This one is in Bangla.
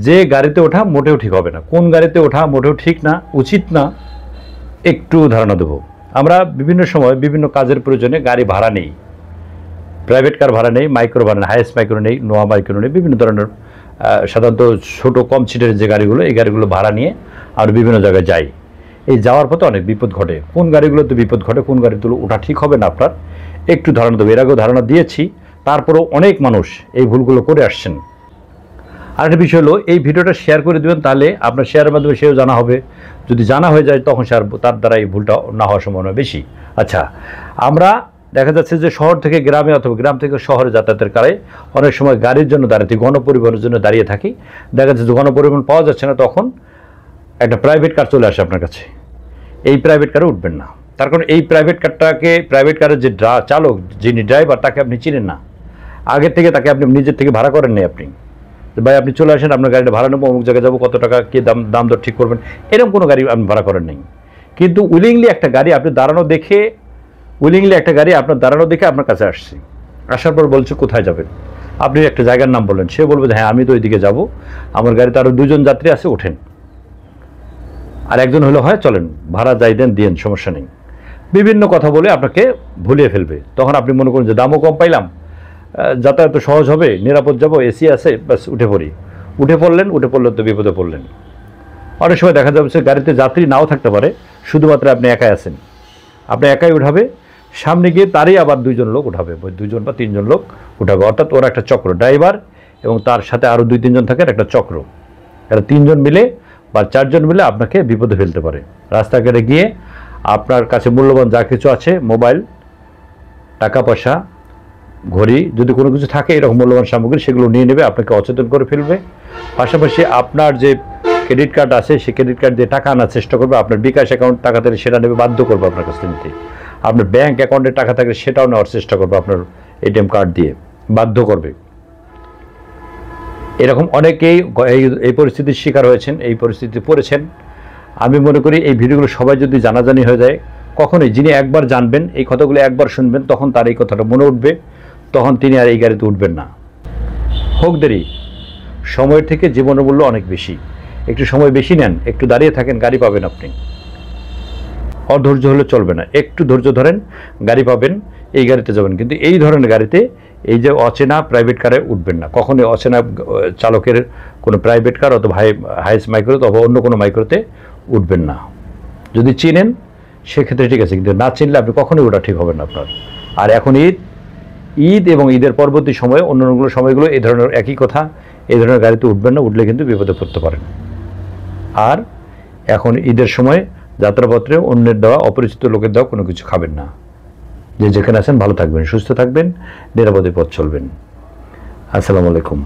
যে গাড়িতে ওঠা মোটেও ঠিক হবে না, কোন গাড়িতে ওঠা মোটেও ঠিক না, উচিত না, একটু ধারণা দেবো। আমরা বিভিন্ন সময় বিভিন্ন কাজের প্রয়োজনে গাড়ি ভাড়া নেই, প্রাইভেট কার ভাড়া নেই, মাইক্রো ভাড়া নেই, হাইয়েস্ট মাইক্রো নেই, নোয়া মাইক্রো নেই, বিভিন্ন ধরনের সাধারণত ছোটো কম সিটের যে গাড়িগুলো, এই গাড়িগুলো ভাড়া নিয়ে আর বিভিন্ন জায়গায় যাই। এই যাওয়ার পথে অনেক বিপদ ঘটে। কোন গাড়িগুলোতে বিপদ ঘটে, কোন গাড়িগুলো ওঠা ঠিক হবে না আপনার, একটু ধারণা দেবো। এর আগেও ধারণা দিয়েছি, তারপরেও অনেক মানুষ এই ভুলগুলো করে আসছেন। আরেকটা বিষয় হলো, এই ভিডিওটা শেয়ার করে দেবেন, তাহলে আপনার শেয়ারের মাধ্যমে সেও জানা হবে। যদি জানা হয়ে যায় তখন তার দ্বারা এই ভুলটা না হওয়ার সম্ভাবনা বেশি। আচ্ছা, আমরা দেখা যাচ্ছে যে শহর থেকে গ্রামে অথবা গ্রাম থেকে শহরে যাতায়াতের কালে অনেক সময় গাড়ির জন্য দাঁড়িয়ে থাকি, গণপরিবহনের জন্য দাঁড়িয়ে থাকি। দেখা যাচ্ছে যে গণপরিবহন পাওয়া যাচ্ছে না, তখন একটা প্রাইভেট কার চলে আসে আপনার কাছে। এই প্রাইভেট কারে উঠবেন না, তার কারণ এই প্রাইভেট কারের যে চালক, যিনি ড্রাইভার, তাকে আপনি চিনেন না। আগের থেকে তাকে আপনি নিজের থেকে ভাড়া করেন নাই। আপনি ভাই আপনি চলে আসেন, আপনার গাড়িটা ভাড়া নেবো, অমুক জায়গায় যাবো, কত টাকা কে দাম দর ঠিক করবেন, এরকম কোনো গাড়ি আপনি ভাড়া করেন নাই। কিন্তু উইলিংলি একটা গাড়ি আপনি দাঁড়ানো দেখে, আপনার দাঁড়ানো দেখে আপনার কাছে আসছি, আসার পর বলছে কোথায় যাবেন, আপনি একটা জায়গার নাম বললেন, সে বলবে যে হ্যাঁ আমি তো ওইদিকে যাবো, আমার গাড়িতে আরও 2জন যাত্রী আছে, ওঠেন। আর একজন হলো হয় চলেন, ভাড়া যাই দিন, সমস্যা নেই, বিভিন্ন কথা বলে আপনাকে ভুলিয়ে ফেলবে। তখন আপনি মনে করুন যে দামও কম পাইলাম, যাতায়াত সহজ হবে, নিরাপদ যাবো, এসি আছে, ব্যাস উঠে পড়লেন তো বিপদে পড়লেন। অনেক সময় দেখা যাচ্ছে গাড়িতে যাত্রী নাও থাকতে পারে, শুধুমাত্র আপনি একাই আছেন, আপনি একাই উঠাবে, সামনে গিয়ে তারই আবার 2জন লোক উঠাবে, 2জন বা 3জন লোক উঠাবে, অর্থাৎ ওরা একটা চক্র, ড্রাইভার এবং তার সাথে আরও 2-3জন থাকে, একটা চক্র। এরা 3জন মিলে বা 4জন মিলে আপনাকে বিপদে ফেলতে পারে। রাস্তাঘাটে গিয়ে আপনার কাছে মূল্যবান যা কিছু আছে, মোবাইল, টাকা পয়সা, ঘড়ি, যদি কোনো কিছু থাকে এরকম মূল্যবান সামগ্রী, সেগুলো নিয়ে নেবে, আপনাকে অচেতন করে ফেলবে। পাশাপাশি আপনার যে ক্রেডিট কার্ড আছে, সেই ক্রেডিট কার্ড দিয়ে টাকা আনার চেষ্টা করবে, আপনার বিকাশ অ্যাকাউন্ট টাকা থাকলে সেটা নেবে, বাধ্য করবে আপনার কাছ থেকে নিতে। আপনার ব্যাঙ্ক অ্যাকাউন্টে টাকা থাকলে সেটাও নেওয়ার চেষ্টা করবে, আপনার এটিএম কার্ড দিয়ে বাধ্য করবে। এরকম অনেকেই এই পরিস্থিতির শিকার হয়েছেন, এই পরিস্থিতি পড়েছেন। আমি মনে করি এই ভিডিওগুলো সবাই যদি জানাজানি হয়ে যায়, কখনোই যিনি একবার জানবেন, এই কথাগুলো একবার শুনবেন, তখন তার এই কথাটা মনে উঠবে, তখন তিনি আর এই গাড়িতে উঠবেন না। হোক দেরি, সময়ের থেকে জীবনের মূল্য অনেক বেশি। একটু সময় বেশি নেন, একটু দাঁড়িয়ে থাকেন, গাড়ি পাবেন আপনি। অধৈর্য হলে চলবে না, একটু ধৈর্য ধরেন, গাড়ি পাবেন, এই গাড়িতে যাবেন। কিন্তু এই ধরনের গাড়িতে, এই যে অচেনা প্রাইভেট কারে উঠবেন না কখনোই। অচেনা চালকের কোনো প্রাইভেট কার অথবা হাইয়েস্ট মাইক্রো অথবা অন্য কোনো মাইক্রোতে উঠবেন না। যদি চিনেন সেক্ষেত্রে ঠিক আছে, কিন্তু না চিনলে আপনি কখনোই ওটা ঠিক হবে না আপনার। আর এখন ঈদ এবং ঈদের পরবর্তী সময়ে, অন্যান্য সময়গুলো এই ধরনের একই কথা, এই ধরনের গাড়িতে উঠবেন না, উঠলে কিন্তু বিপদে পড়তে পারেন। আর এখন ঈদের সময় যাত্রাপত্রে অন্যের দেওয়া, অপরিচিত লোকের দেওয়া কোনো কিছু খাবেন না। যে যেখানে আছেন ভালো থাকবেন, সুস্থ থাকবেন, নিরাপদে পথ চলবেন। আসসালামু আলাইকুম।